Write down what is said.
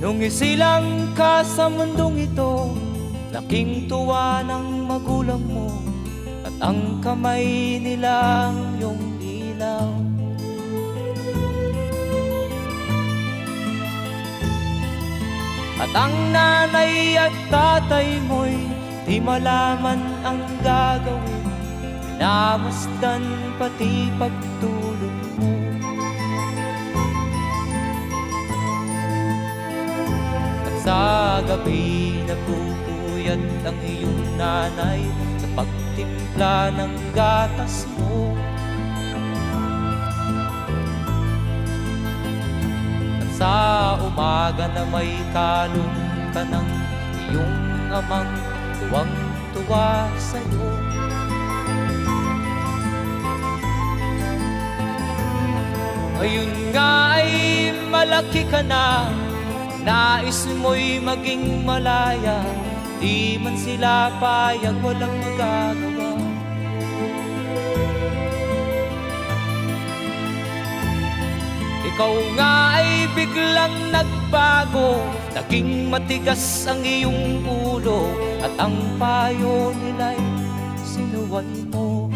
Nung isilang ka sa mundong ito, laking tuwa ng magulang mo, at ang kamay nilang iyong ilaw. At ang nanay at tatay mo'y di malaman ang gagawin, minamasdan pati pagtulog mo. At sa gabi nagpupuyat ang iyong nanay sa pagtimpla ng gatas mo. At sa umaga na may kalong ka ng iyong amang tuwang-tuwa sa'yo. Ngayon nga ay malaki ka na, nais mo'y maging malaya, di man sila payag, walang magagawa. Ikaw nga ay biglang nagbago, naging matigas ang iyong ulo, at ang payo nila'y sinuway mo.